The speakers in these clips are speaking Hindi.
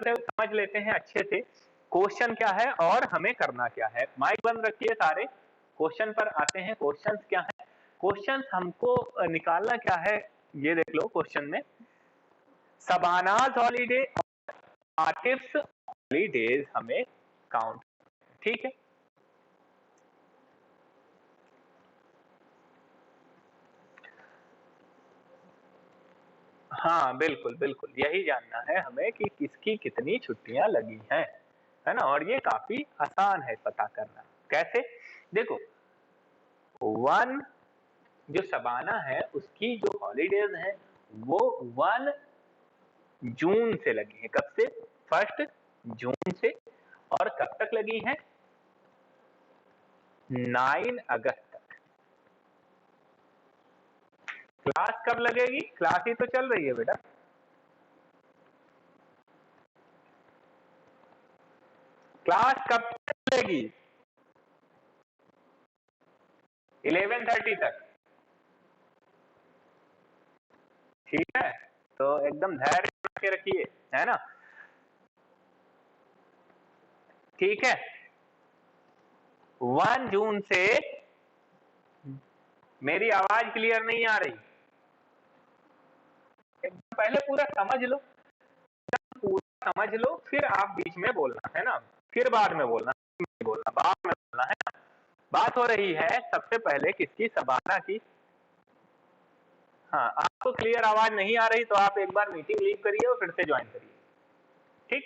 से समझ लेते हैं अच्छे से क्वेश्चन क्या है और हमें करना क्या है। माइक बंद रखिए सारे, क्वेश्चन पर आते हैं। क्वेश्चन क्या है? क्वेश्चन हमको निकालना क्या है, ये देख लो। क्वेश्चन में शबानाज हॉलीडे और आतिफ्स हॉलीडेज हमें काउंट, ठीक है। हाँ बिल्कुल बिल्कुल, यही जानना है हमें कि किसकी कितनी छुट्टियां लगी हैं, है ना। और ये काफी आसान है पता करना। कैसे? देखो, वन जो शबाना है उसकी जो हॉलीडेज है वो 1 जून से लगी है। कब से? 1 जून से। और कब तक लगी है? 9 अगस्त तक। क्लास कब लगेगी? क्लास ही तो चल रही है बेटा। क्लास कब तक चलेगी? 11:30 तक, ठीक है। तो एकदम धैर्य के रखिए, है ना, ठीक है। 1 जून से, मेरी आवाज क्लियर नहीं आ रही? पहले पूरा समझ लो, पूरा समझ लो, फिर आप बीच में बोलना, है ना, फिर बाद में बोलना, बाद में बोलना, है ना। बात हो रही है सबसे पहले किसकी? शबाना की। हाँ, आपको क्लियर आवाज नहीं आ रही तो आप एक बार मीटिंग लीव करिए और फिर से ज्वाइन करिए, ठीक।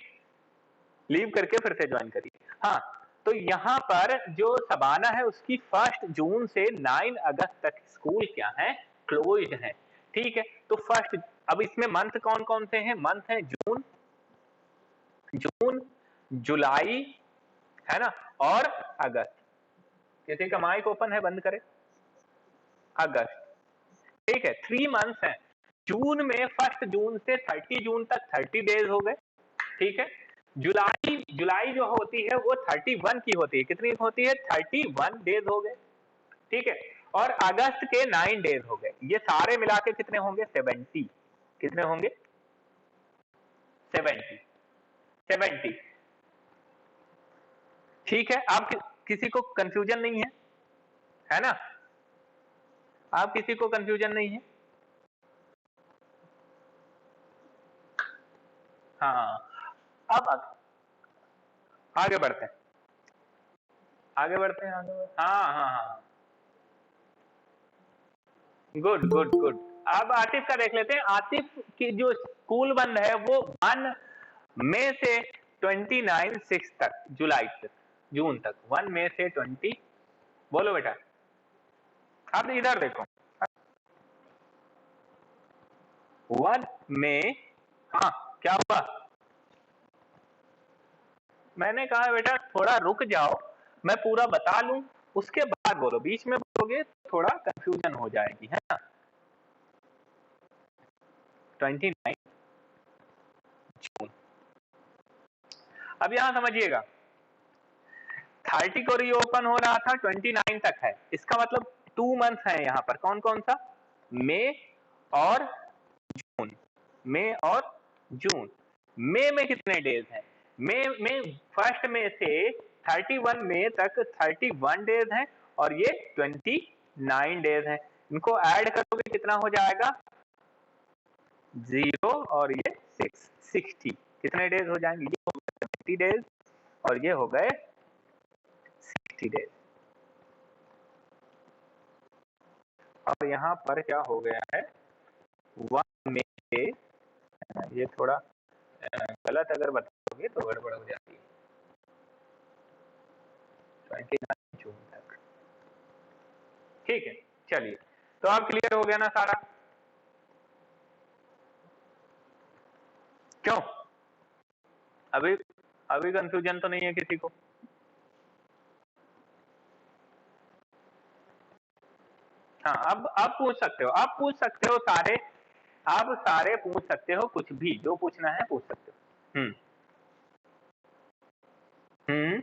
लीव करके फिर से ज्वाइन करिए। हाँ, तो यहाँ पर जो शबाना है उसकी 1 जून से 9 अगस्त तक स्कूल क्या है? क्लोज्ड है, ठीक है। तो फर्स्ट, अब इसमें मंथ कौन कौन से हैं? मंथ है जून, जुलाई, है ना, और अगस्त। किसी का माइक ओपन है? बंद करे। अगस्त, ठीक है। 3 मंथ्स हैं। जून में 1 जून से 30 जून तक 30 डेज हो गए, ठीक है। जुलाई जो होती है वो 31 की होती है। कितनी होती है? 31 डेज हो गए, ठीक है। और अगस्त के 9 डेज हो गए। ये सारे मिला के कितने होंगे? 70। कितने होंगे? 70, ठीक है। आप किसी को कंफ्यूजन नहीं है ना? आप किसी को कंफ्यूजन नहीं है? हाँ, अब आगे बढ़ते हैं, आगे बढ़ते हैं, हाँ हाँ हाँ, गुड गुड गुड। अब आतिफ का देख लेते हैं। आतिफ की जो स्कूल बंद है वो 1 मई से 29 तक, जुलाई तक, जून तक। 1 मई से 20, बोलो बेटा, आप इधर देखो। 1 मई, हाँ, क्या हुआ? मैंने कहा बेटा थोड़ा रुक जाओ, मैं पूरा बता लूं, उसके बाद बोलो। बीच में बोलोगे तो थोड़ा कंफ्यूजन हो जाएगी, है ना। 29 जून। अब यहां समझिएगा, 30 को रीओपन हो रहा था, 29 तक है। इसका मतलब 2 मंथ है यहाँ पर। कौन कौन सा? मई और जून। मई और जून। मई में कितने डेज हैं? मई में 1 मई से 31 मई तक 31 डेज हैं, और ये 29 डेज हैं। इनको ऐड करोगे कितना हो जाएगा? 0 और ये 6, 60। कितने डेज हो जाएंगे? ये हो गए 70 डेज और ये हो गए 60 डेज। अब यहाँ पर क्या हो गया है? 1 मई से, ये थोड़ा गलत अगर बताओगे तो गड़बड़ हो जाती है। 29 जून तक, ठीक है। चलिए, तो अब क्लियर हो गया ना सारा? क्यों? अभी अभी कंफ्यूजन तो नहीं है किसी को? हाँ, अब पूछ सकते हो, आप पूछ सकते हो सारे, आप सारे पूछ सकते हो, कुछ भी जो पूछना है पूछ सकते हो। हम्म,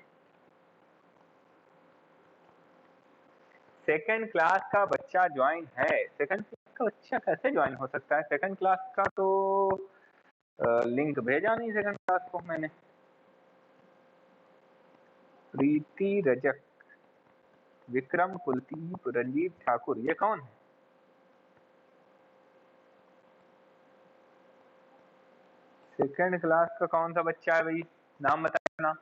सेकंड क्लास का बच्चा ज्वाइन है? सेकंड क्लास का बच्चा कैसे ज्वाइन हो सकता है? सेकंड क्लास का तो लिंक भेजा नहीं सेकंड क्लास क्लास को मैंने? प्रीति रजक, विक्रम, कुलदीप, रंजीत ठाकुर, ये कौन है? सेकेंड क्लास का कौन सा बच्चा है भाई? नाम बताना।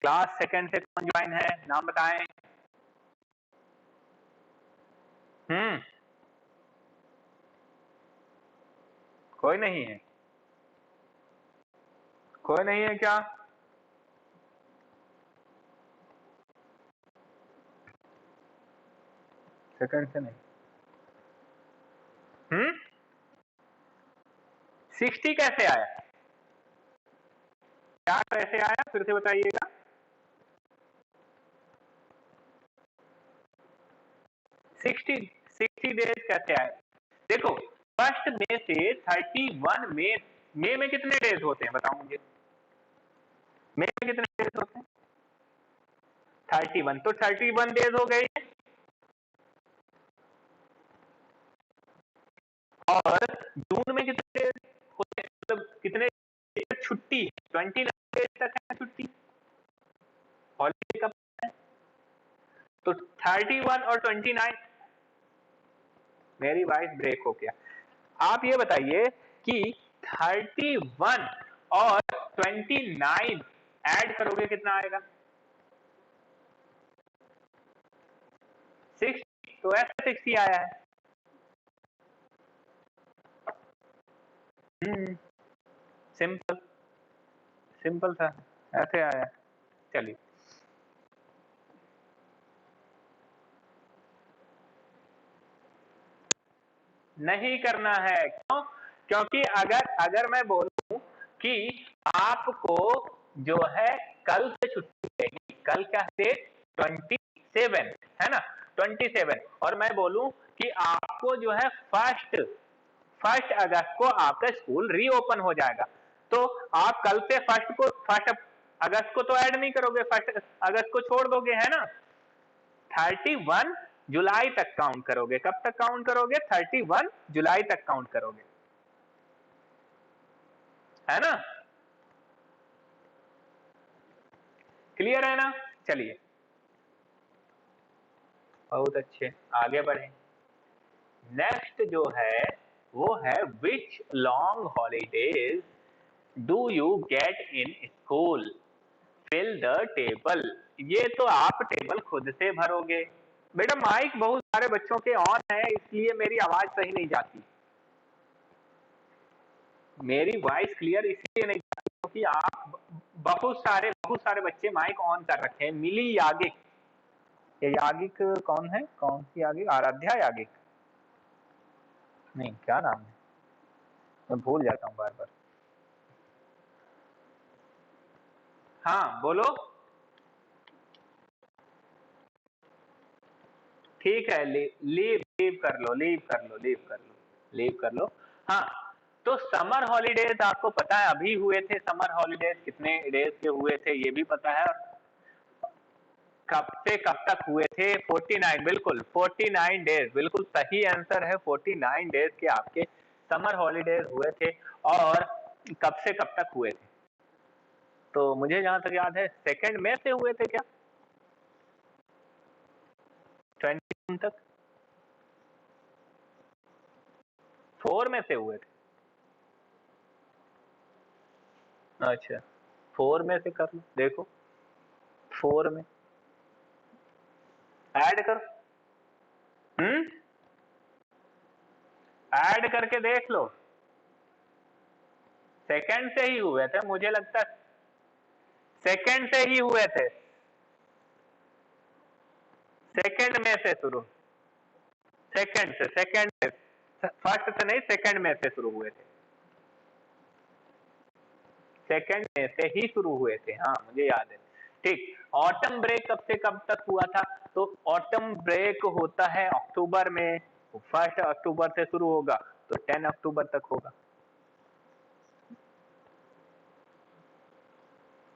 क्लास सेकेंड से कौन ज्वाइन है, नाम बताएं। कोई नहीं है? कोई नहीं है क्या? सेकंड से नहीं। 60 कैसे आया? क्या कैसे आया, फिर से बताइएगा। 60 डेज कैसे आए? देखो, फर्स्ट में से 31 मई में कितने डेज होते हैं बताओ मुझे? मई में कितने डेज होते हैं? 31, तो 31 डेज हो गए। और जून में कितने डेज होते हैं, मतलब कितने छुट्टी? 29 डेज तक है छुट्टी, हॉलीडे कब है? तो 31 और 29। मेरी वॉइस ब्रेक हो गया। आप ये बताइए कि 31 और 29 ऐड करोगे कितना आएगा? 60, तो ऐसे 60 आया है। सिंपल सिंपल था, ऐसे आया। चलिए, नहीं करना है। क्यों? क्योंकि अगर मैं बोलूं कि आपको जो है कल से छुट्टी मिलेगी, कल क्या डेट? 27 है ना, 27, और मैं बोलूं कि आपको जो है फर्स्ट अगस्त को आपका स्कूल रीओपन हो जाएगा, तो आप कल से फर्स्ट अगस्त को तो ऐड नहीं करोगे, फर्स्ट अगस्त को छोड़ दोगे, है ना। 31 जुलाई तक काउंट करोगे। कब तक काउंट करोगे? 31 जुलाई तक काउंट करोगे, है ना। क्लियर है ना? चलिए, बहुत अच्छे, आगे बढ़े। नेक्स्ट जो है वो है which long holidays do you get in school, fill the table. ये तो आप टेबल खुद से भरोगे। बेटा माइक बहुत सारे बच्चों के ऑन है, इसलिए मेरी आवाज सही नहीं जाती। मेरी वॉइस क्लियर इसलिए नहीं जाती क्योंकि आप बहुत सारे बच्चे माइक ऑन कर रखे हैं। मिली यागिक, ये यागिक कौन है? कौन सी यागिक? आराध्या यागिक? नहीं, क्या नाम है, मैं भूल जाता हूँ बार बार। हाँ बोलो। ठीक है, लीव कर लो, लीव कर लो। हाँ, तो समर हॉलीडेज आपको पता है अभी हुए थे। समर हॉलीडेज कितने डेज के हुए थे ये भी पता है। कब से कब तक हुए थे? 49, बिल्कुल 49 डेज, बिल्कुल सही आंसर है। 49 डेज के आपके समर हॉलीडेज हुए थे। और कब से कब तक हुए थे? तो मुझे जहां तक याद है 2 मई से हुए थे क्या? 20 तक 4 में से हुए थे। अच्छा, 4 में से कर लो, देखो 4 में ऐड करो। ऐड करके देख लो। सेकंड से ही हुए थे मुझे लगता है, सेकंड से ही हुए थे। सेकंड में से शुरू, सेकंड से, फर्स्ट से नहीं, सेकंड में से शुरू हुए थे। सेकंड में से ही शुरू हुए थे, हाँ मुझे याद है। ठीक, ऑटम ब्रेक कब से कब तक हुआ था? तो ऑटम ब्रेक होता है अक्टूबर में, 1 अक्टूबर से शुरू होगा तो 10 अक्टूबर तक होगा।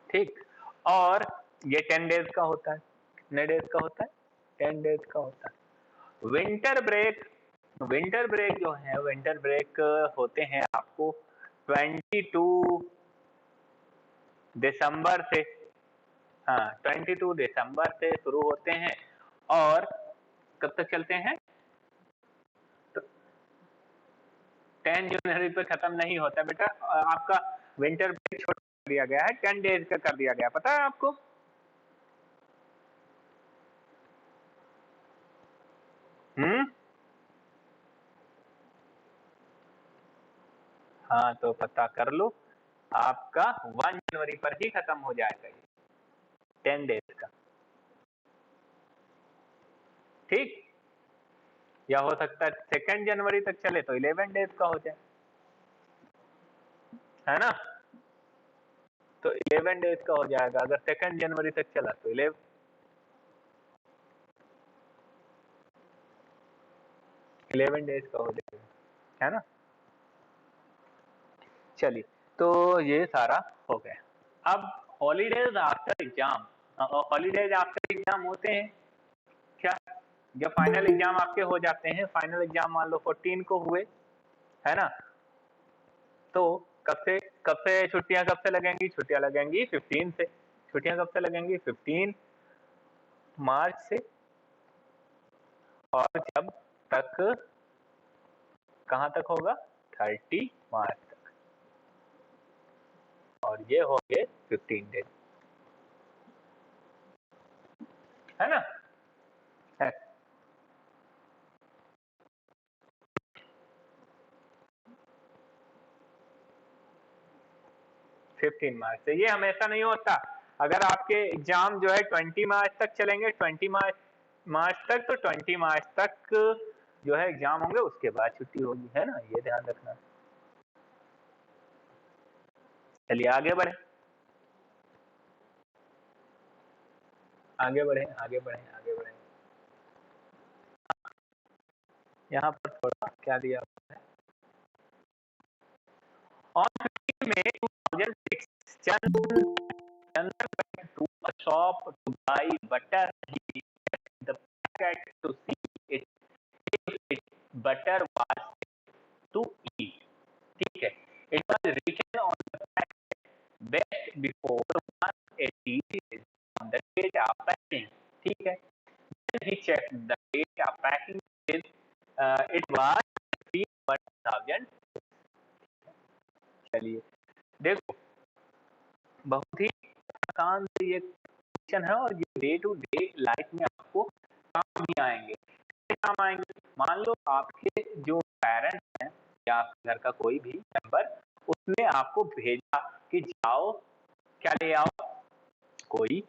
ठीक, और ये 10 डेज का होता है। कितने डेज का होता है? 10 डेज का होता है। विंटर ब्रेक जो है, विंटर ब्रेक होते हैं आपको 22 दिसंबर से, हाँ 22 दिसंबर से शुरू होते हैं और कब तक चलते हैं? तो 10 जनवरी पे खत्म नहीं होता बेटा, आपका विंटर ब्रेक छोड़ दिया गया है, 10 डेज का कर दिया गया, पता है आपको? हाँ तो पता कर लो, आपका 1 जनवरी पर ही खत्म हो जाएगा ये 10 डेज का, ठीक? या हो सकता है 2 जनवरी तक चले तो 11 डेज का हो जाए, है ना? तो 11 डेज का हो जाएगा, अगर 2 जनवरी तक चला तो 11 डेज का हो जाएगा, है ना? चलिए, तो ये सारा हो गया। अब holidays after exam, holidays after exam होते हैं क्या? जब फाइनल एग्जाम आपके हो जाते हैं, फाइनल एग्जाम मान लो 14 को हुए, है ना? तो कब से छुट्टियां कब से लगेंगी? छुट्टियां लगेंगी 15 से। छुट्टियां कब से लगेंगी? 15 मार्च से, और जब तक कहां तक होगा? 30 मार्च तक, और ये हो गए 15 डेज, है ना? है। 15 मार्च से, ये हमेशा नहीं होता। अगर आपके एग्जाम जो है 20 मार्च तक चलेंगे, 20 मार्च तक, तो 20 मार्च तक जो है एग्जाम होंगे, उसके बाद छुट्टी होगी, है ना? ये ध्यान रखना। चलिए आगे बढ़े, आगे बढ़े, आगे बढ़े, आगे बढ़े। यहाँ पर थोड़ा क्या दिया है? On 15 May 2006, Chandra went to a shop to buy butter. He the packet to see it, if it butter was to eat. ठीक है, it was written on the packet best before 180 days on the date of packing. ठीक है, then he checked the date of packing, it was 1000। चलिए देखो, बहुत ही आसान से ये क्वेश्चन है, और ये डे टू डे लाइफ में आपको काम भी आएंगे। काम आएंगे, मान लो आपके जो पेरेंट्स हैं या घर का कोई भी मेंबर, उसने आपको भेजा कि जाओ क्या ले आओ, कोई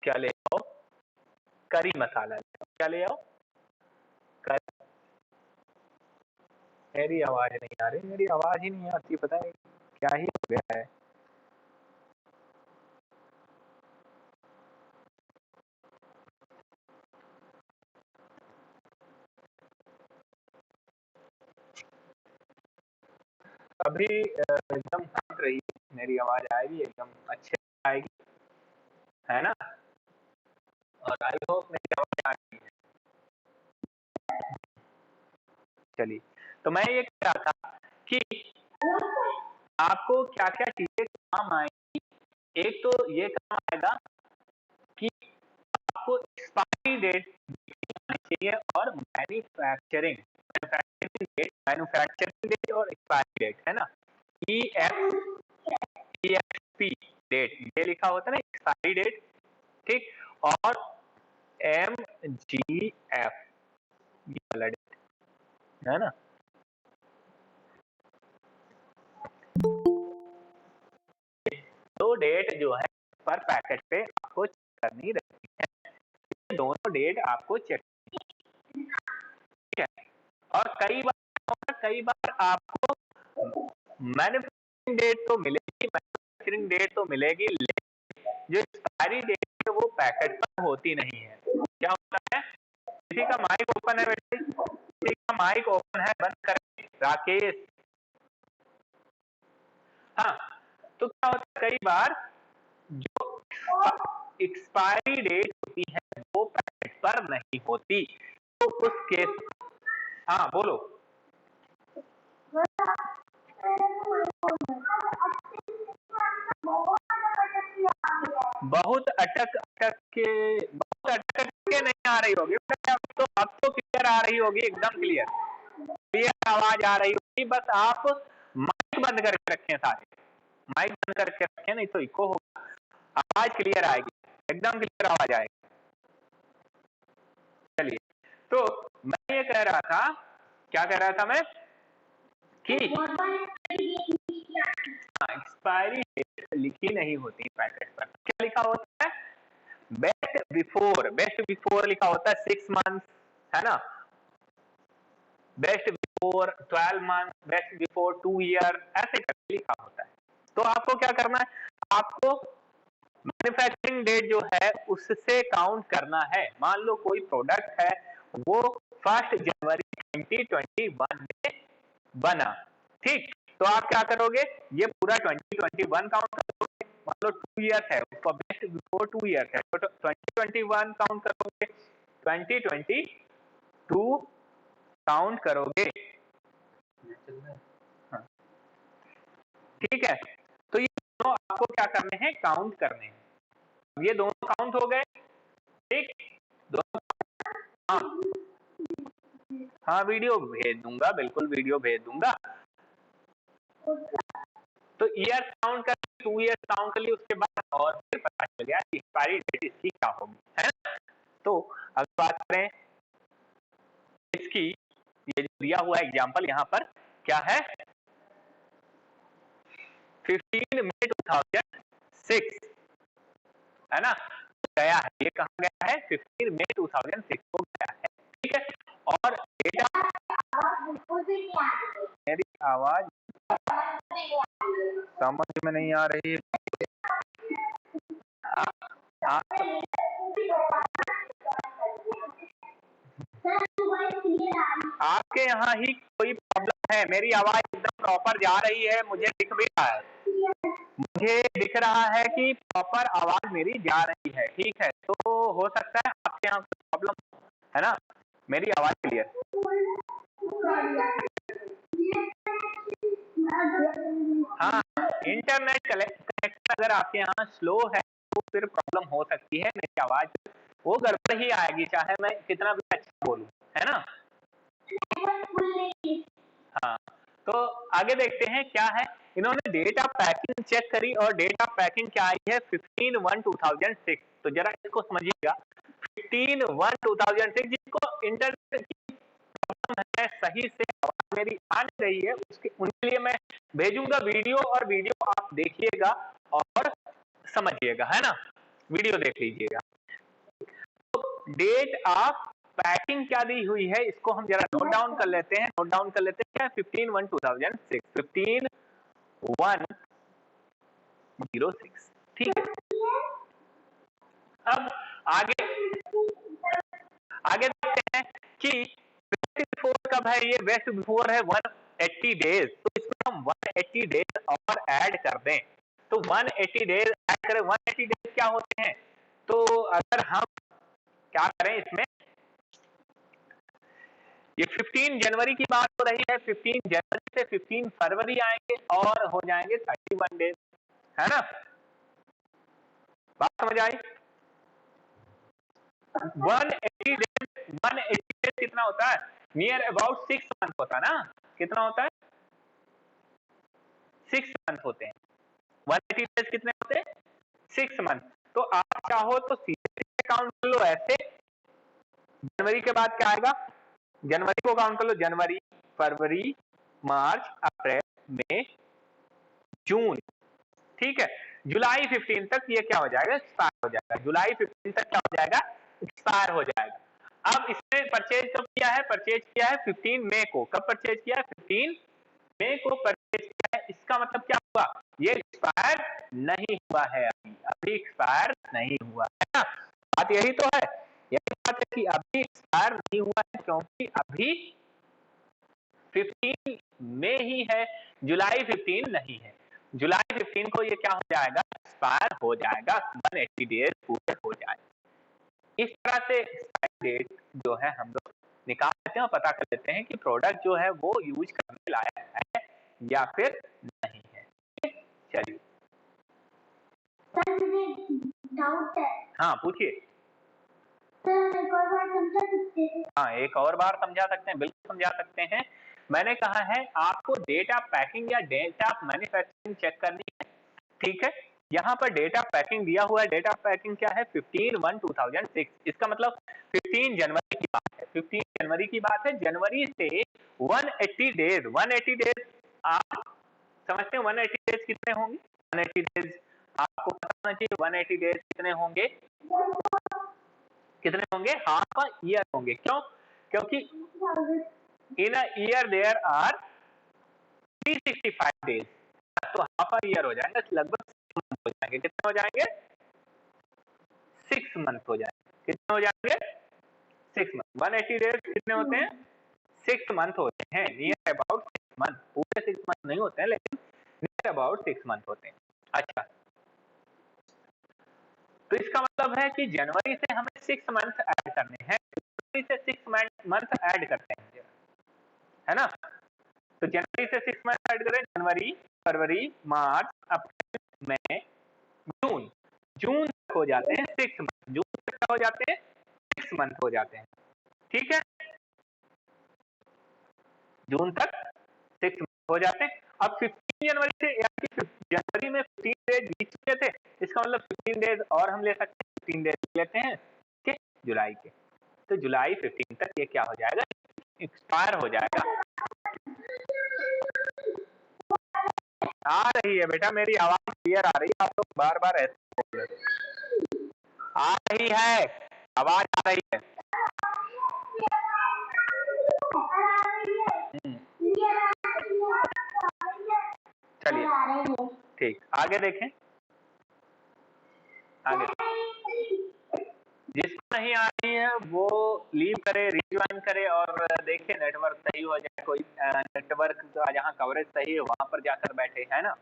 क्या ले आओ, करी मसाला ले आओ, क्या ले आओ? करी। मेरी आवाज नहीं आ रही, मेरी आवाज ही नहीं आती, पता है क्या ही हो गया है। अभी एकदम हट रही है, मेरी आवाज आएगी एकदम अच्छे आएगी, है ना? और आई होप मेरी आवाज आ रही है। चलिए, तो मैं ये कह रहा था कि आपको क्या क्या चीजें काम आएंगी। एक तो ये काम आएगा कि आपको एक्सपायरी डेट आनी चाहिए, और मैन्युफैक्चरिंग डेट और एक्सपायरी डेट, है ना? EXP डेट, ये लिखा होता है ना, एक्सपायरी डेट, ठीक? और MGF, ये वाला डेट, है ना? दो डेट जो है पर पैकेट पे आपको चेक करनी रहती है, दोनों डेट आपको चेक, ठीक है? और कई बार आपको मैन्युफैक्चरिंग डेट तो मिलेगी, लेकिन जो एक्सपायरी डेट है वो पैकेट पर होती नहीं है। क्या होता है? किसी का माइक ओपन है बेटे, किसी का माइक ओपन है, बंद करें राकेश। हाँ, तो क्या होता है, कई बार जो एक्सपायरी डेट होती है वो पैकेट पर नहीं होती, तो उस केस, हाँ बोलो। बहुत अटक अटक के नहीं आ रही होगी, अब तो क्लियर आ रही होगी, एकदम क्लियर क्लियर आवाज आ रही होगी। बस आप माइक बंद करके रखें, सारे माइक बंद करके रखें, नहीं तो इको होगा, आवाज क्लियर आएगी, एकदम क्लियर आवाज आएगी। चलिए, तो मैं ये कह रहा था, क्या कह रहा था मैं कि एक्सपायरी डेट लिखी नहीं होती पैकेट पर, क्या लिखा होता है? बेस्ट बिफोर लिखा होता है 6 मंथ, है ना, best before 12 month, best before 2 year, ऐसे करके लिखा होता है। तो आपको क्या करना है, आपको मैन्युफैक्चरिंग डेट जो है उससे काउंट करना है। मान लो कोई प्रोडक्ट है वो 1 जनवरी 2021 में बना, ठीक, तो आप क्या करोगे, ये पूरा 2021 काउंट करोगे। मान लो 2 ईयर्स है, उसका बेस्ट बिफोर 2 ईयर्स है, तो 2021 काउंट करोगे, 2022 काउंट करोगे, हाँ, ठीक है। तो ये दोनों आपको क्या करने हैं, काउंट करने हैं। ये दोनों काउंट हो गए, ठीक, दोनों, हाँ हाँ, वीडियो भेज दूंगा, बिल्कुल वीडियो भेज दूंगा। तो ईयर काउंट कर, 2 ईयर काउंट कर ली, उसके बाद और फिर पता चल गया कि एक्सपायरी डेट इसकी क्या होगी, है ना। तो अगर बात करें इसकी, ये जो दिया हुआ एग्जांपल यहाँ पर क्या है, 15 मई 2006, है ना, गया है, ये कहाँ गया है, 15 मई 2006 को गया है, ठीक है। और डेटा, मेरी आवाज समझ में नहीं आ रही है, आपके यहाँ ही कोई प्रॉब्लम है, मेरी आवाज एकदम प्रॉपर जा रही है, मुझे दिख भी रहा है, मुझे दिख रहा है कि प्रॉपर आवाज मेरी जा रही है, ठीक है। तो हो सकता है आपके यहाँ कोई प्रॉब्लम है ना, मेरी आवाज क्लियर, हाँ, इंटरनेट कनेक्शन अगर आपके यहाँ स्लो है तो फिर प्रॉब्लम हो सकती है, मेरी आवाज वो गड़बड़ ही आएगी, चाहे मैं कितना भी अच्छा बोलूं, है ना। हाँ, तो आगे देखते हैं क्या है, इन्होंने डेट ऑफ पैकिंग चेक करी और डेट ऑफ पैकिंग क्या आई है, 15/1/2006। तो जरा इसको समझिएगा, 15/1/2006, जिनको इंटरनेट की प्रॉब्लम है, सही से आवाज मेरी आ नहीं रही है, उसके उनके लिए मैं भेजूंगा वीडियो, और वीडियो आप देखिएगा और समझिएगा, है ना, वीडियो देख लीजिएगा। तो डेट ऑफ पैकिंग क्या दी हुई है, इसको हम जरा नोट डाउन कर लेते हैं, नोट डाउन कर लेते हैं, 15/1/2006, 15/1/06, ठीक है। अब आगे आगे देखते हैं कि बेस्ट बिफोर कब है, ये बेस्ट बिफोर है 180 डेज, तो इसमें हम 180 डेज और ऐड कर दें, तो 180 डेज ऐड करें, 180 डेज क्या होते हैं, तो अगर हम क्या करें इसमें, ये 15 जनवरी की बात हो रही है, 15 जनवरी से 15 फरवरी आएंगे और हो जाएंगे 31 डेज, है ना, बात समझ आई। 180 डेज कितना होता है, नियर अबाउट 6 मंथ होता है ना, कितना होता है, 6 मंथ होते हैं, 180 डेज कितने होते हैं, 6 मंथ। तो आप चाहो तो सीधे काउंट कर लो ऐसे, जनवरी के बाद क्या आएगा, जनवरी को काउंट कर लो, जनवरी, फरवरी, मार्च, अप्रैल, मई, जून, ठीक है। जुलाई 15 तक ये क्या हो जाएगा, एक्सपायर हो जाएगा, जुलाई 15 तक क्या हो जाएगा, एक्सपायर हो जाएगा। अब इसने परचेज कब किया है, परचेज किया है 15 मई को, कब परचेज किया है, 15 मई को परचेज किया है, इसका मतलब क्या हुआ, ये एक्सपायर नहीं हुआ है, अभी एक्सपायर नहीं हुआ है ना, बात यही तो है, यही बात है कि अभी एक्सपायर नहीं हुआ है, क्योंकि अभी 15 में ही है, जुलाई 15 नहीं है, जुलाई 15 को ये क्या हो जाएगा, एक्सपायर हो जाएगा, 180 डेज पूरे हो जाएगा। इस तरह से एक्सपायर डेट जो है हम लोग निकाल लेते हैं और पता कर लेते हैं कि प्रोडक्ट जो है वो यूज करने लायक है या फिर नहीं है। चलिए डाउट है। हाँ पूछिए। सर एक और बार समझा सकते हैं? हाँ एक और बार समझा सकते हैं, बिल्कुल समझा सकते हैं। मैंने कहा है आपको डेटा पैकिंग या डेटा मैन्युफैक्चरिंग चेक करनी है, ठीक है। यहाँ पर डेटा पैकिंग दिया हुआ है, डेटा पैकिंग क्या है 15/1/2006, इसका मतलब 15 जनवरी की बात है, 15 जनवरी की बात है। जनवरी से 180 डेज, 180 डेज आप समझते हैं 180 डेज कितने होंगे? 180 डेज आपको पता होना चाहिए, 180 डेज कितने होंगे? कितने होंगे? हाफ अ ईयर होंगे। क्यों? क्योंकि in a year there are 365 days, तो हाफ अ ईयर हो जाएगा, लगभग 6 मंथ हो जाएंगे। कितने हो जाएंगे? 6 मंथ हो जाएंगे। कितने हो जाएंगे? 6 मंथ। 180 डेज कितने होते हैं? 6 मंथ होते हैं, नियर अबाउट 6 मंथ। पूरे 6 मंथ नहीं होते हैं लेकिन नियर अबाउट 6 मंथ होते हैं। अच्छा, तो इसका मतलब है कि जनवरी से हमें 6 मंथ ऐड करने हैं, जनवरी से 6 मंथ ऐड करते हैं, है ना। तो जनवरी से 6 मंथ ऐड करें, जनवरी, फरवरी, मार्च, अप्रैल, मई, जून, जून तक हो जाते हैं 6 मंथ, जून तक हो जाते हैं 6 मंथ हो जाते हैं, ठीक है। जून तक 6 मंथ हो जाते हैं। अब 15 जनवरी से यानी कि जनवरी में 15 डेज बीत चुके थे, इसका मतलब 15 डेज और हम ले सकते हैं, 15 डेज लेते हैं के जुलाई के, तो जुलाई 15 तक ये क्या हो जाएगा? एक्सपायर हो जाएगा। आ रही है बेटा, मेरी आवाज क्लियर आ रही है, आप लोग बार बार ऐसे बोल रहे। आ रही है, आवाज आ रही है। चलिए ठीक, आगे देखें, आगे जिसको नहीं आ रही है वो लीव करे, रिज्वाइन करे और देखे नेटवर्क सही हो जाए, कोई नेटवर्क का जहाँ कवरेज सही है वहां पर जाकर बैठे, है ना।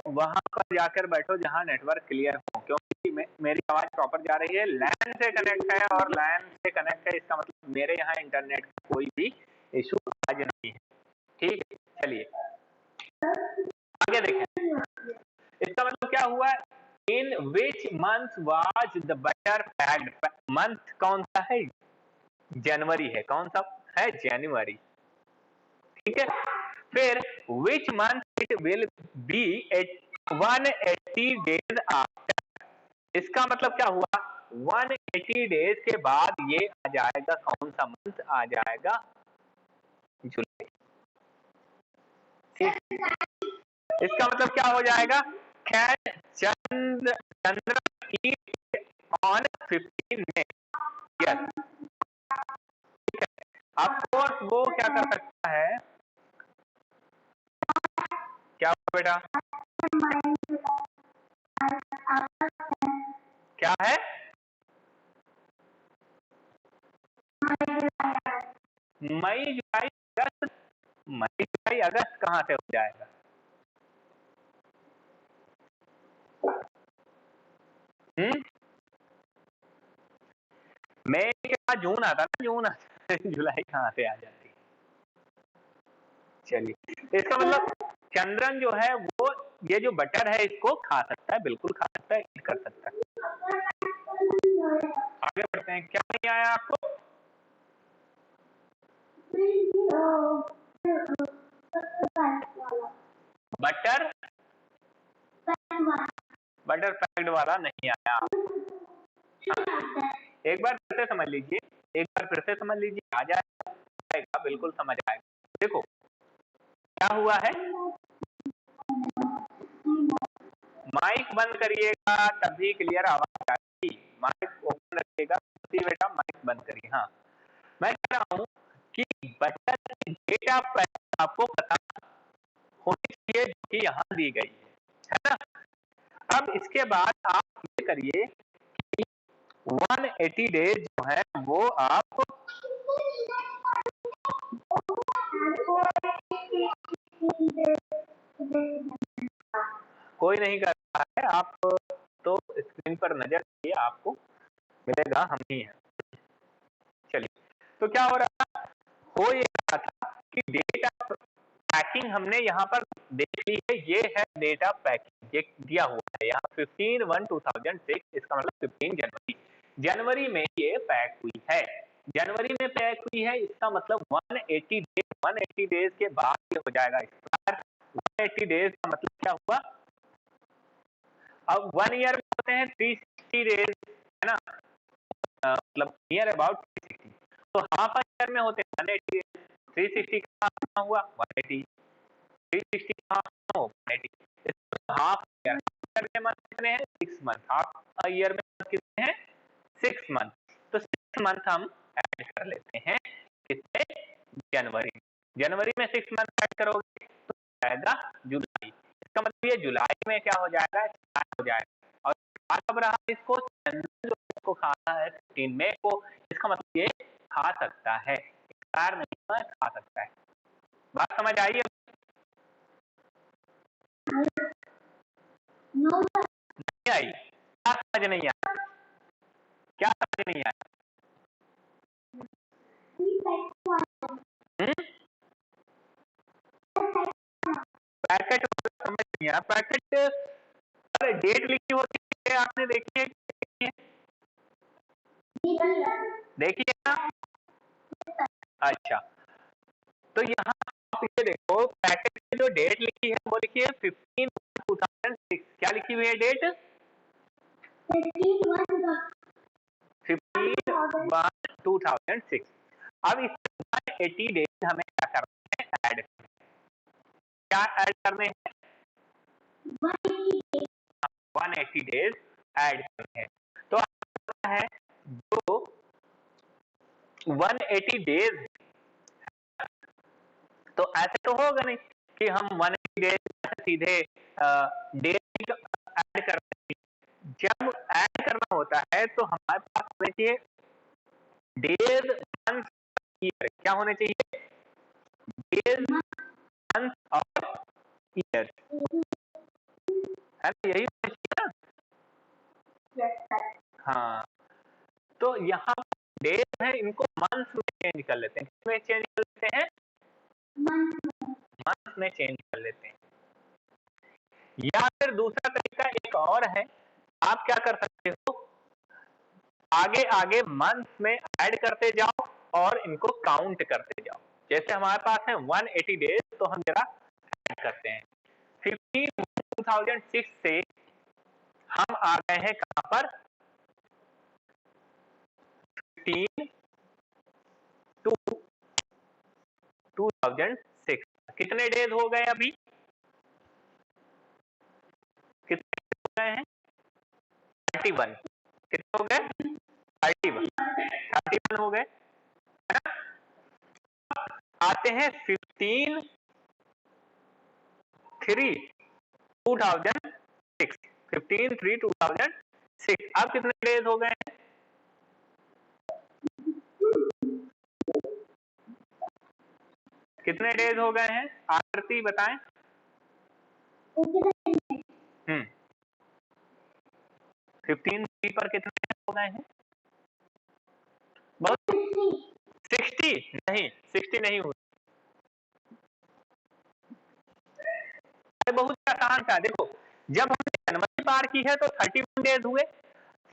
वहां पर जाकर बैठो जहां नेटवर्क क्लियर हो, क्योंकि मेरी आवाज प्रॉपर जा रही है, लैन से कनेक्ट है और लैन से कनेक्ट है, इसका मतलब मेरे यहाँ इंटरनेट का कोई भी इशू आज नहीं है, ठीक है। चलिए आगे देखें, इसका मतलब क्या हुआ? In which month was the butter packed? Month कौन सा है? जनवरी है। कौन सा है? जनवरी, ठीक है। फिर which month it will be 180 days after, इसका मतलब क्या हुआ? 180 डेज के बाद ये आ जाएगा, कौन सा मंथ आ जाएगा? जुलाई, ठीक। इसका मतलब क्या हो जाएगा? चंद्र की ऑन 15 में, यस, ठीक है। अब कोर्स वो क्या कर सकता है? क्या बेटा? क्या है? मई जुलाई अगस्त, मई जुलाई अगस्त कहां से हो जाएगा? मई के बाद जून आता ना, जून जुलाई कहां से आ जाती? चलिए, इसका मतलब चंद्रन जो है वो ये जो बटर है इसको खा सकता है, बिल्कुल खा सकता है, ईट कर सकता है। आगे बढ़ते हैं, क्या नहीं आया आपको? बटर बटर पैक्ड वाला नहीं आया। एक बार फिर से समझ लीजिए, एक बार फिर से समझ लीजिए, आ जाएगा, बिल्कुल समझ आएगा। देखो क्या हुआ है, माइक बंद करिएगा तभी क्लियर आवाज आएगी, माइक ओपन रखिएगा बेटा, माइक बंद करिए। हाँ, मैं कह रहा हूं कि बटन की डेटा पैक आपको पता होनी चाहिए जो कि यहाँ दी गई है ना। अब इसके बाद आप ये करिए कि 180 डेज जो है वो आप कोई नहीं कर रहा है, आप तो स्क्रीन पर नजर दिए, आपको मिलेगा हम ही हैं। चलिए, तो क्या हो रहा हो ये रहा था कि डेटा पैकिंग हमने यहाँ पर देख ली है, ये है डेटा पैकिंग, ये दिया हुआ है यहाँ 15/1/2006, इसका मतलब 15 जनवरी में ये पैक हुई है। जनवरी में पैक हुई है, इसका मतलब 180 डेज के बाद ये हो जाएगा एक्सपायर। 180 डेज का मतलब क्या हुआ, अब 1 ईयर में होते हैं 360 डेज, है ना, मतलब नियर अबाउट 360, तो हाफ ईयर में होते हैं 180 डेज। 360 का हुआ 180, 360 का 180, हाफ ईयर में मंथ कितने हैं 6 मंथ, हाफ ईयर में मंथ कितने हैं 6 मंथ, तो 6 मंथ हम ऐड कर लेते हैं कितने, जनवरी। जनवरी में 6 मंथ ऐड करोगे तो आएगा जुलाई, इसका मतलब ये जुलाई में क्या हो जाएगा, हो जाएगा। और कब रहा इसको, चंद्र जो इसको खाता है 15 मई को, इसका मतलब ये खा सकता है, एक्सपायर नहीं हुआ, खा सकता है। बात समझ आई है? नहीं आई? क्या समझ नहीं आया, क्या समझ नहीं आया? पैकेट समझ नहीं आया, पैकेट पर डेट लिखी होती है, आपने देखी है? देखिए ना, अच्छा, तो यहाँ आप ये देखो पैकेट की जो डेट लिखी है वो लिखी है 15/2006, क्या लिखी हुई है डेट, 15/1/2006। अब इस 180 डेज हमें क्या करना है, ऐड, क्या ऐड करने हैं, 180 डेज ऐड करने हैं। तो है जो 180 डेज, तो ऐसे तो होगा नहीं कि हम 180 डेज सीधे डेट ऐड करते हैं। जब ऐड करना होता है तो हमारे पास होने चाहिए डेज, मंथ, ईयर, क्या होने चाहिए, डेज, मंथ और ईयर, है ना, यही होना चाहिए ना। हाँ, तो यहाँ डेज है, इनको मंथ में चेंज कर लेते हैं, किसमें चेंज कर लेते हैं, मंथ में चेंज कर लेते हैं। या फिर दूसरा तरीका एक और है, आप क्या कर सकते हो, आगे आगे मंथ में ऐड करते जाओ और इनको काउंट करते जाओ। जैसे हमारे पास है 180 डेज, तो हम जरा ऐड करते हैं 15/2006 से हम आ गए हैं कहां पर, 15/2/2006, कितने डेज हो गए अभी, कितने हो गए हैं, 31, कितने हो गए 31 हो गए, है ना। आते हैं 15/3/2006, 15/3/2006, अब कितने डेज हो गए हैं, कितने डेज हो गए हैं, आकृति बताएं। 15 पर कितने हो गए हैं, बहुत 60 नहीं, 60 नहीं हुआ, बहुत आसान था। देखो जब हमने जनवरी पार की है तो 31 डेज हुए,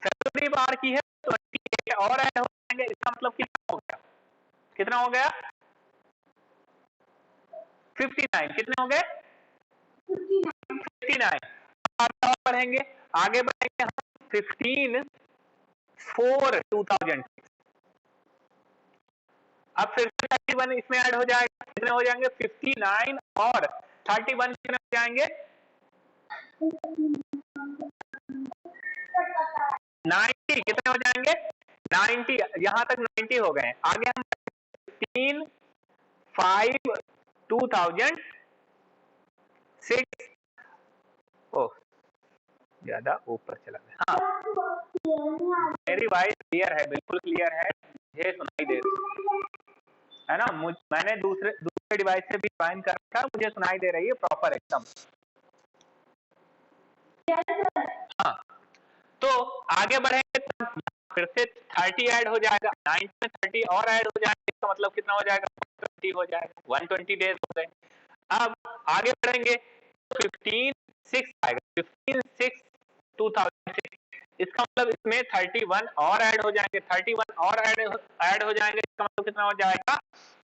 फरवरी पार की है तो 28 और ऐड हो जाएंगे, इसका मतलब कितना हो गया, कितना हो गया 59, कितने हो गए 59, आगे और बढ़ेंगे, आगे बढ़ेंगे हम 15/4/2006, अब फिर से 31 इसमें ऐड हो जाएगा, कितने हो जाएंगे 59 और 31 कितने हो जाएंगे 90, कितने हो जाएंगे 90, यहां तक 90 हो गए, आगे हम 15/5/2006, ओह ज्यादा ऊपर चला गया, हाँ मेरी वॉइस क्लियर है, बिल्कुल क्लियर है, मुझे सुनाई दे रही है ना, मैंने दूसरे डिवाइस से भी ज्वाइन कर रखा है, मुझे सुनाई दे रही है प्रॉपर एकदम। हाँ, तो आगे बढ़ेंगे फिर से 30 ऐड हो जाएगा, 9 में 30 और ऐड हो जाएगा, इसका मतलब कितना हो जाएगा, 120 हो जाएगा, 120 डेज हो गए। अब आगे बढ़ेंगे, 15/6 आएगा, 15/6/2006, इसका मतलब इसमें 31 और ऐड हो जाएंगे, 31 और ऐड हो जाएंगे, इसका मतलब कितना हो जाएगा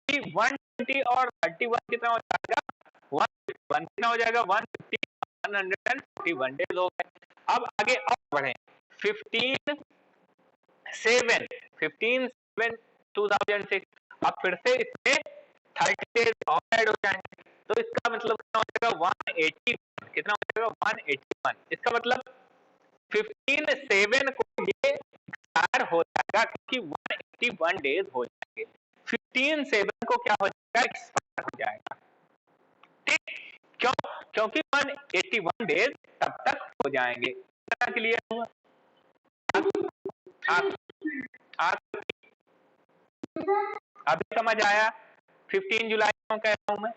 कि 120 और 31 कितना हो जाएगा, 151 कितना हो जाएगा, 150, 141 डेज हो गए। अब आगे और बढ़े, 15/7/2006, अब फिर से इसमें 30 डेज और ऐड हो जाएंगे, तो इसका मतलब कितना हो जाएगा, 180, कितना हो जाएगा, 181, इसका मतलब 15/7 को ये एक्सपायर हो जाएगा, क्योंकि 181 डेज हो जाएंगे, 15/7 को क्या हो जाएगा, एक्सपायर हो जाएगा, ठीक, क्यों, क्योंकि 181 डेज तब तक हो जाएंगे। क्लियर हुआ? अभी समझ आया 15 जुलाई को कह रहा हूं मैं,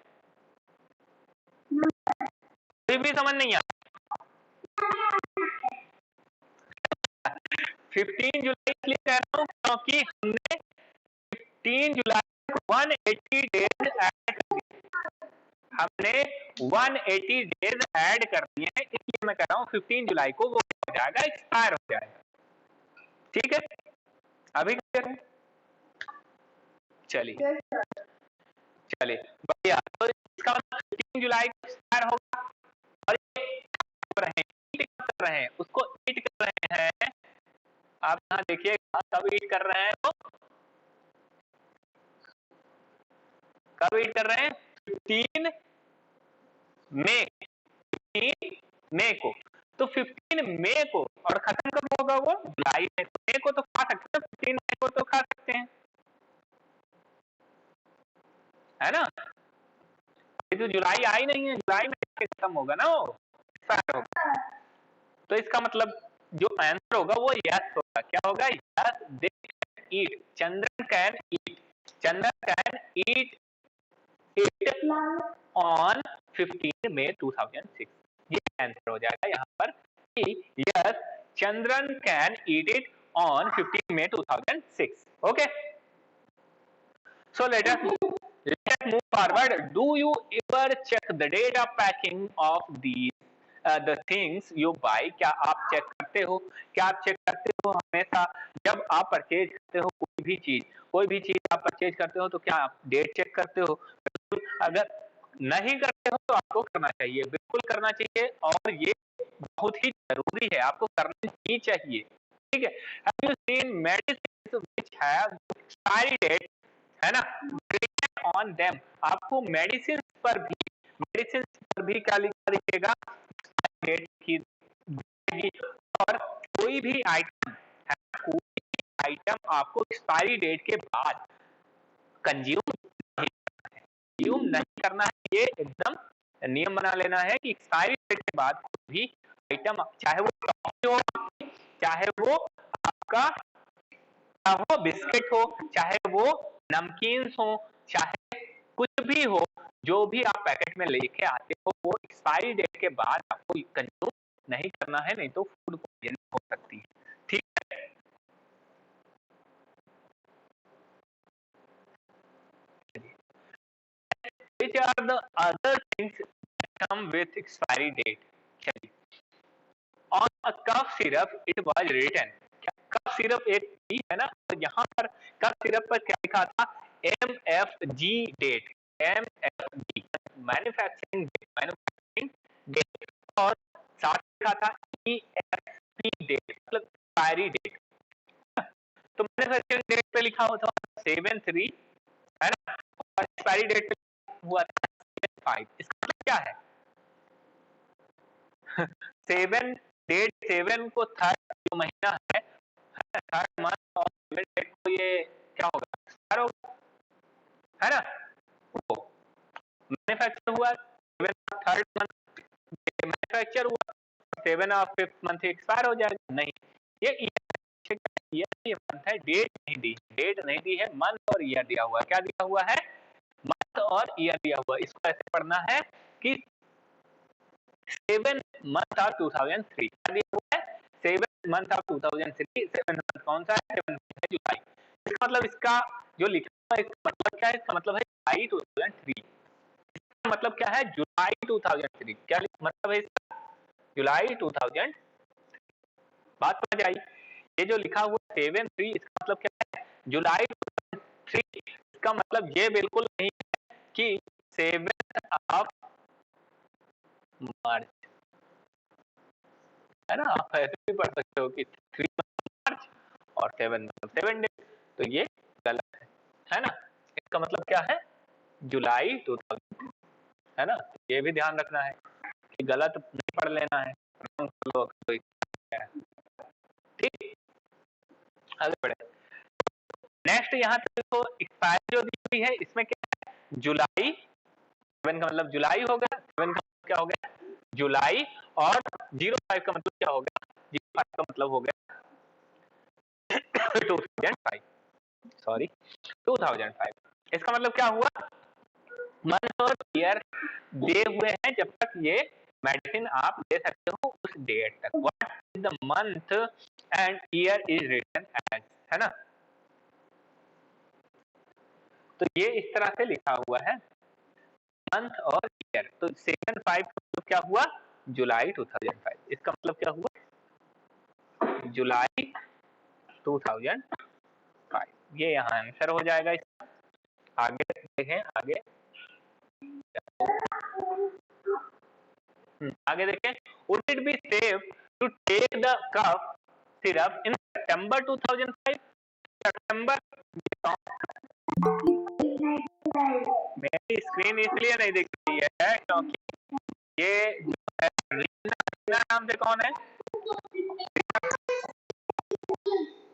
अभी भी समझ नहीं आया? 15 जुलाई इसलिए कह रहा हूं क्योंकि हमने 15 जुलाई को 180 डेज ऐड कर दिए, हमने 180 डेज ऐड कर दिए हैं, इसलिए मैं कह रहा हूं 15 जुलाई को वो हो जाएगा, एक्सपायर हो जाएगा, ठीक है, अभी क्लियर है? चलिए बढ़िया, तो इसका मतलब 15 जुलाई को एक्सपायर होगा, और ये कर रहे हैं उसको ईट कर रहे हैं, आप यहाँ देखिए कब ईट कर रहे हैं, तो कब ईट कर रहे हैं, 15 मई को, तो 15 मई को, और खत्म कब होगा वो, जुलाई में, मई को तो खा सकते हैं, 15 मई को तो खा सकते हैं, है ना, ये तो जुलाई आई नहीं है, जुलाई में खत्म होगा ना वो, होगा, तो इसका मतलब जो आंसर होगा वो यस होगा, क्या होगा, yes they eat, Chandran can eat, Chandran can eat it on 15 मई 2006, ये आंसर हो जाएगा यहाँ पर कि yes Chandran can eat it on 15 May 2006, okay, so let us move forward. Do you ever check the data packing of these the things you buy? क्या आप चेक करते हो, क्या आप चेक करते हो हमेशा जब आप परचेज करते हो कोई भी चीज आप परचेज करते हो, तो क्या आप डेट चेक करते हो? अगर नहीं करते हो तो आपको करना चाहिए, बिल्कुल करना चाहिए, और ये बहुत ही जरूरी है, आपको करना ही चाहिए, ठीक है। Have you seen medicines which have expiry date, है ना, on them, आपको मेडिसिन पर भी क्या लिखा दिखेगा, डेट की, और कोई भी आइटम आपको एक्सपायरी डेट के बाद कंज्यूम नहीं करना है, ये एकदम नियम बना लेना है कि एक्सपायरी डेट के बाद कोई भी आइटम, चाहे वो टॉफी हो, चाहे वो आपका हो बिस्किट हो, चाहे वो नमकीन हो, चाहे कुछ भी हो, जो भी आप पैकेट में लेके आते हो, वो एक्सपायरी डेट के बाद आपको कंज्यूम नहीं करना है, नहीं तो फूड पॉइजनिंग हो सकती है, ठीक है। Which are the other things that come with expiry date? चलिए, on a cough syrup it was written, cough syrup एक थी, है ना, और यहाँ पर कफ सिरप पर क्या लिखा था, MFG date, MFG manufacturing date, और साथ लिखा था EXP डेट, मतलब एक्सपायरी डेट, तो मैन्युफैक्चरिंग डेट पे लिखा हुआ था 7/3, है ना, और एक्सपायरी डेट पे हुआ था 7/5, इसका मतलब क्या है, 7 को थर्ड जो महीना है, थर्ड मंथ और 7 डेट को ये क्या होगा, एक्सपायर होगा, है ना, वो मैन्युफैक्चर हुआ 7 थर्ड मंथ मैन्युफैक्चर हुआ, 7 और 5th मंथ एक्सपायर हो जाएगा, नहीं, ये मंथ है, डेट नहीं दी है, मंथ और ईयर दिया हुआ है, क्या दिया हुआ है, मंथ और ईयर दिया हुआ है, इसको ऐसे पढ़ना है कि 7 month of 2003 क्या दिया हुआ है, 7th month of 2003, 7th month कौन सा है? 7th month है जुलाई। इसका मतलब इसका जो लिखा हुआ है इसका मतलब क्या है? इसका मतलब है जुलाई 2003। इसका मतलब क्या है? जुलाई 2003। क्या मतलब है इसका? जुलाई 2000। बात समझ आई? ये जो लिखा हुआ 7-3 इसका मतलब क्या है? जुलाई 2003। इसका मतलब ये बिल्कुल नहीं है कि 7th ऑफ मार्च, है ना? आप ऐसे भी पढ़ सकते हो कि 3 मार्च और 7 मतलब 7 डे, तो ये गलत है ना? इसका मतलब क्या है? जुलाई 2000, है ना? ये भी ध्यान रखना है कि गलत नहीं पढ़ लेना है। ठीक, आगे बढ़े। नेक्स्ट यहाँ पे देखो एक्सपायरी जो दी हुई है इसमें क्या है? जुलाई, 7 का मतलब जुलाई हो गया, 7 का मतलब क्या हो गया? जुलाई, और 05 का मतलब क्या हो गया? 05 का मतलब हो गया 2005, सॉरी 2005। इसका मतलब क्या हुआ? मंथ और ईयर दिए हुए हैं, जब तक ये मेडिसिन आप ले सकते हो उस डेट तक। What is the month and year is written as, है ना? तो ये इस तरह से लिखा हुआ है मंथ और ईयर। तो 7/5 का मतलब क्या हुआ? जुलाई 2005। इसका मतलब क्या हुआ? जुलाई 2005। ये यहाँ आंसर हो जाएगा इसका। आगे देखें, आगे देखें। Would it be safe to take the cough syrup in September 2005? सितंबर, मेरी स्क्रीन इसलिए नहीं दिख रही है क्योंकि ये जो है रीना नाम से कौन है?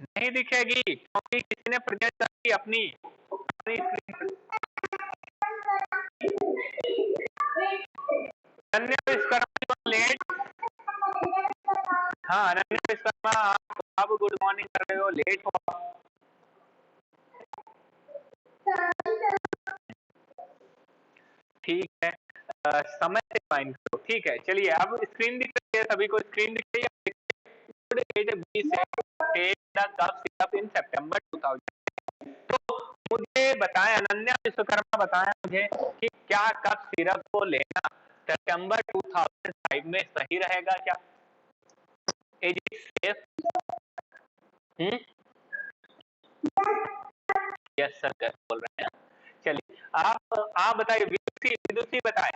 नहीं दिखेगी क्योंकि किसी ने प्रेजेंट कर दी अपनी स्क्रीन। अनन्या विश्वकर्मा लेट, हाँ अनन्या विश्वकर्मा आप गुड मॉर्निंग कर रहे हो, लेट हो। ठीक है, समय से फाइन करो। ठीक है, चलिए अब स्क्रीन दिख रही है सभी को? स्क्रीन दिख रही है? इन सितंबर 2000। तो मुझे बताएं, अनन्या विश्वकर्मा बताएं मुझे कि क्या कफ सिरप को लेना सितंबर 2005 में सही रहेगा क्या? Is it safe? Yes sir बोल रहे हैं। चलिए आप बताइए, विदुषी बताएं।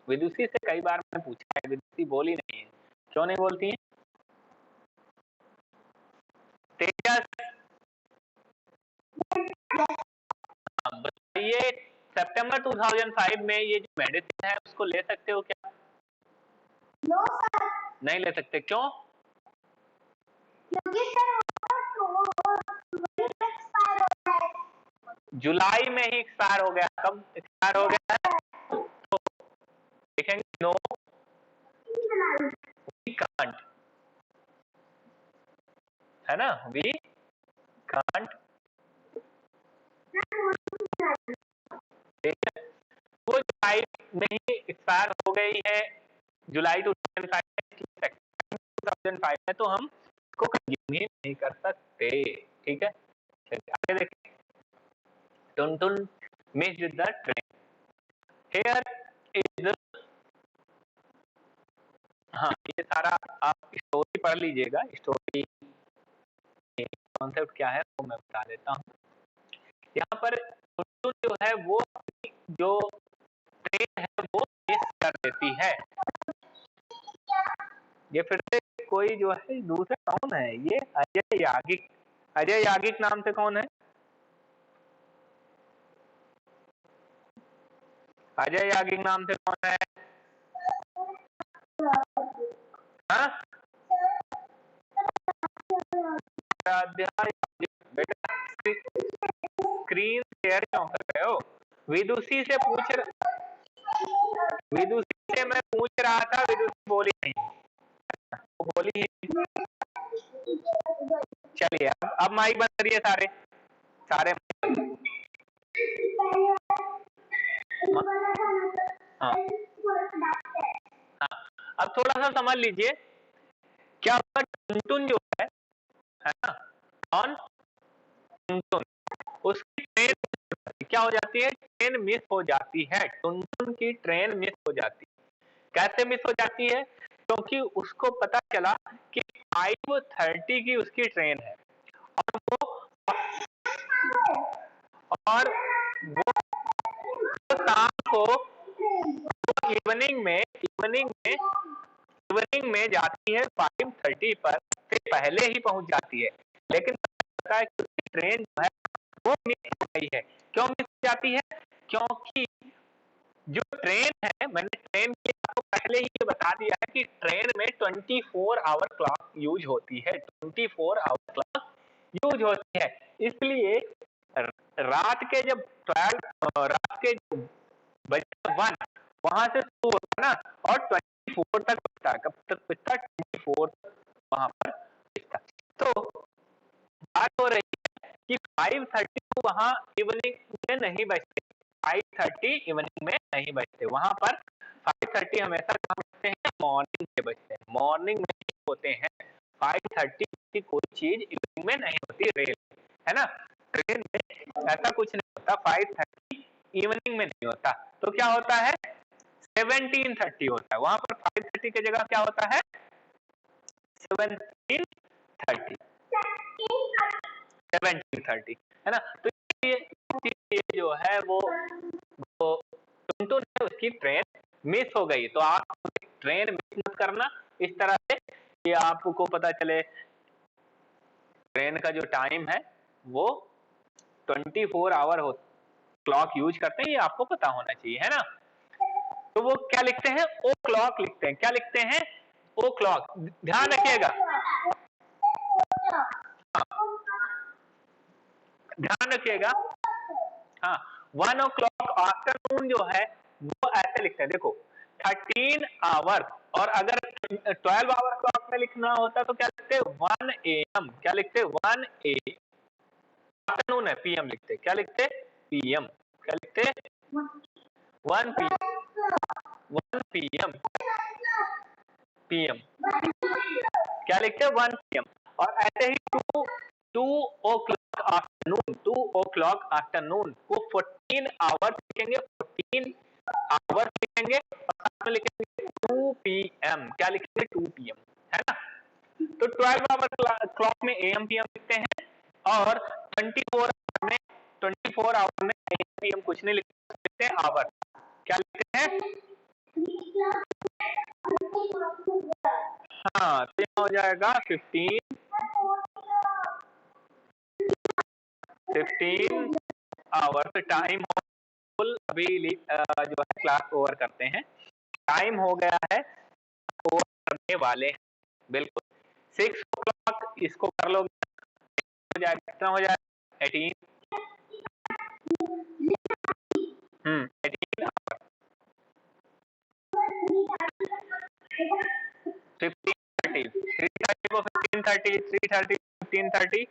विदुषी से कई बार मैंने पूछा है, विदुषी बोली नहीं है, क्यों नहीं बोलती है? तेजस बताइए, सितंबर 2005 में ये जो मेडिसिन है उसको ले सकते हो क्या? नो सर, नहीं ले सकते। क्यों? क्योंकि सर जुलाई में ही एक्सपायर हो गया। कब एक्सपायर हो गया है? तो देखेंगे, नो वी कांट, है ना? We can't. वो जुलाई में ही एक्सपायर हो गई है, जुलाई 2005 में, तो हम इसको कंज्यूम ही नहीं कर सकते। ठीक है, आगे देखिए। टुन missed the train, here is, हाँ ये सारा आप स्टोरी पढ़ लीजिएगा। स्टोरी कॉन्सेप्ट क्या है वो मैं बता देता हूँ। यहाँ पर टुन जो है वो जो ट्रेन है वो मिस कर देती है। ये फिर से कोई जो है दूसरा कौन है? ये अजय यागिक। अजय यागिक नाम से कौन है? अजय यागिक नाम से कौन है? हाँ? बेटा स्क्रीन शेयर क्यों कर रहे हो? विदुषी से विदुषी से मैं पूछ रहा था, विदुषी बोली नहीं, वो बोली ही। चलिए अब माइक बंद करिए सारे सारे। हाँ हाँ, अब थोड़ा सा समझ लीजिए क्या होगा, टुनटुन जो है ना, ऑन टुनटुन, उसकी ट्रेन क्या हो जाती है, ट्रेन मिस हो जाती है, टुनटुन की ट्रेन मिस हो जाती है। कैसे मिस हो जाती है, क्योंकि उसको पता चला कि 5:30 की उसकी ट्रेन है और वो शाम को इवनिंग में जाती है 5:30 पर, से पहले ही पहुंच जाती है, लेकिन पता है कि उसकी ट्रेन जो है वो मिस हो गई है। क्यों मिस हो जाती है, क्योंकि जो ट्रेन है, मैंने ट्रेन के आपको पहले ही ये बता दिया है कि ट्रेन में 24 आवर क्लॉक यूज होती है, 24 आवर क्लॉक यूज होती है। इसलिए रात के जब 12 रात के बजे 1 वहां से शुरू होता है ना, और 24 तक बचता है, कब तक बचता है, 24 तक वहां पर बचता। तो बात हो रही है कि 5:30 को वहां इवनिंग में नहीं बचते, 5:30 इवनिंग में नहीं बचते, वहां पर 5:30 हमेशा कहाँ बचते हैं, मॉर्निंग में बचते हैं, मॉर्निंग में होते हैं। 5:30 की कोई चीज इवनिंग में नहीं होती, रेल है ना, ट्रेन में ऐसा कुछ नहीं होता, 5:30 इवनिंग में नहीं होता। तो क्या होता है, 17:30 होता है, वहां पर 5:30 की जगह क्या होता है, 17:30 है ना। तो ये जो है वो टुनटुन है, उसकी ट्रेन मिस हो गई। तो आप ट्रेन मिस मत करना इस तरह से कि आपको पता चले ट्रेन का जो टाइम है वो 24 आवर क्लॉक यूज करते हैं, ये आपको पता होना चाहिए, है ना। तो वो क्या लिखते हैं, ओ क्लॉक लिखते हैं, क्या लिखते हैं, ओ क्लॉक, ध्यान रखिएगा, ध्यान रखिएगा। हाँ, 1 o'clock आफ्टरनून जो है वो ऐसे लिखते हैं, देखो 13 आवर, और अगर 12 आवर क्लॉक में लिखना होता तो क्या लिखते, 1 AM, क्या लिखते, 1 AM, आफ्टरनून है, PM लिखते, क्या लिखते, PM, क्या लिखते, 1 PM, PM, क्या लिखते, 1 PM। और ऐसे ही 2 o'clock आफ्टरनून, 2 o'clock आफ्टरनून को 14 आवर्स लिखेंगे, 14 आवर्स लिखेंगे, और साथ में लिखेंगे 2 PM, क्या लिखेंगे, 2 PM, है ना। तो 12 आवर क्लॉक में AM PM लिखते हैं, और 24 आवर में AM PM कुछ नहीं लिखते हैं, आवर, क्या लिखते हैं, हाँ, तो यहाँ हो जाएगा 15 आवर्स टाइम फुल। अभी जो है क्लास ओवर करते हैं, टाइम हो गया है, ओवर करने वाले हैं, बिल्कुल 6 o'clock इसको कर लो, हो जाएगा, कितना हो जाएगा, 18 18 आवर, 15:30, 3:30 को 15:30, 3:30 15:30,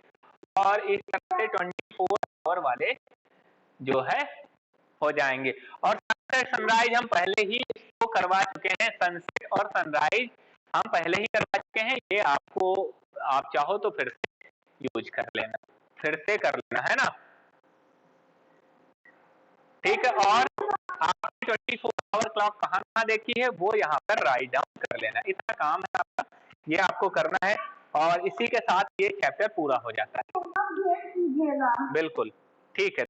और इस तरह से 24 आवर वाले जो है हो जाएंगे। और सनसेट सनराइज हम पहले ही इसको करवा चुके हैं, सनसेट और सनराइज हम पहले ही करवा चुके हैं, ये आपको आप चाहो तो फिर से यूज कर लेना, फिर से कर लेना, है ना, ठीक है। और आपने 24 आवर क्लॉक कहाँ देखी है वो यहाँ पर राइट डाउन कर लेना, इतना काम है आपका, ये आपको करना है, और इसी के साथ ये चैप्टर पूरा हो जाता है, बिल्कुल ठीक है।